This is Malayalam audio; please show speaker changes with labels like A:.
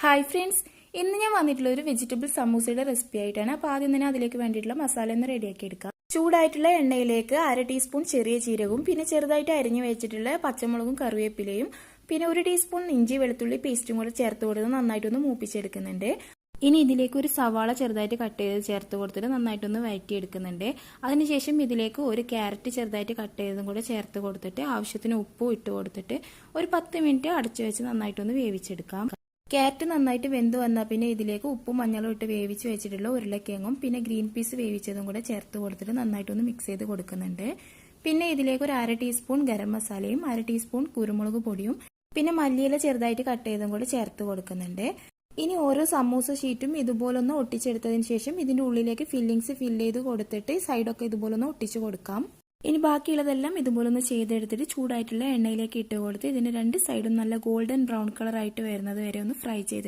A: ഹായ് ഫ്രണ്ട്സ്, ഇന്ന് ഞാൻ വന്നിട്ടുള്ള ഒരു വെജിറ്റബിൾ സമൂസയുടെ റെസിപ്പി ആയിട്ടാണ്. അപ്പോൾ ആദ്യം തന്നെ അതിലേക്ക് വേണ്ടിയിട്ടുള്ള മസാല ഒന്ന് റെഡിയാക്കി എടുക്കാം. ചൂടായിട്ടുള്ള എണ്ണയിലേക്ക് 1/2 ടീസ്പൂൺ ചെറിയ ജീരകവും പിന്നെ ചെറുതായിട്ട് അരിഞ്ഞു വെച്ചിട്ടുള്ള പച്ചമുളകും കറിവേപ്പിലയും പിന്നെ 1 ടീസ്പൂൺ ഇഞ്ചി വെളുത്തുള്ളി പേസ്റ്റും കൂടെ ചേർത്ത് കൊടുത്ത് നന്നായിട്ടൊന്ന് മൂപ്പിച്ചെടുക്കുന്നുണ്ട്. ഇനി ഇതിലേക്ക് ഒരു സവാള ചെറുതായിട്ട് കട്ട് ചെയ്ത് ചേർത്ത് കൊടുത്തിട്ട് നന്നായിട്ടൊന്ന് വഴറ്റിയെടുക്കുന്നുണ്ട്. അതിനുശേഷം ഇതിലേക്ക് ഒരു ക്യാരറ്റ് ചെറുതായിട്ട് കട്ട് ചെയ്തതും കൂടെ ചേർത്ത് കൊടുത്തിട്ട് ആവശ്യത്തിന് ഉപ്പും ഇട്ട് കൊടുത്തിട്ട് ഒരു 10 മിനിറ്റ് അടച്ചു വെച്ച് നന്നായിട്ടൊന്ന് വേവിച്ചെടുക്കാം. ക്യാരറ്റ് നന്നായിട്ട് വെന്ത് വന്നാൽ പിന്നെ ഇതിലേക്ക് ഉപ്പും മഞ്ഞളും ഇട്ട് വേവിച്ച് വെച്ചിട്ടുള്ള ഉരുളക്കിഴങ്ങും പിന്നെ ഗ്രീൻ പീസ് വേവിച്ചതും കൂടെ ചേർത്ത് കൊടുത്തിട്ട് നന്നായിട്ടൊന്ന് മിക്സ് ചെയ്ത് കൊടുക്കുന്നുണ്ട്. പിന്നെ ഇതിലേക്ക് ഒരു 1/2 ടീസ്പൂൺ ഗരം മസാലയും 1/2 ടീസ്പൂൺ കുരുമുളക് പൊടിയും പിന്നെ മല്ലിയില ചെറുതായിട്ട് കട്ട് ചെയ്തും കൂടെ ചേർത്ത് കൊടുക്കുന്നുണ്ട്. ഇനി ഓരോ സമൂസ ഷീറ്റും ഇതുപോലൊന്ന് ഒട്ടിച്ചെടുത്തതിന് ശേഷം ഇതിന്റെ ഉള്ളിലേക്ക് ഫില്ലിങ്സ് ഫില്ല് ചെയ്ത് കൊടുത്തിട്ട് സൈഡൊക്കെ ഇതുപോലൊന്ന് ഒട്ടിച്ചു കൊടുക്കാം. ഇനി ബാക്കിയുള്ളതെല്ലാം ഇതുപോലൊന്ന് ചെയ്തെടുത്തിട്ട് ചൂടായിട്ടുള്ള എണ്ണയിലേക്ക് ഇട്ട് കൊടുത്ത് ഇതിന്റെ 2 സൈഡും നല്ല ഗോൾഡൻ ബ്രൗൺ കളർ ആയിട്ട് വരുന്നത് വരെ ഒന്ന് ഫ്രൈ ചെയ്ത്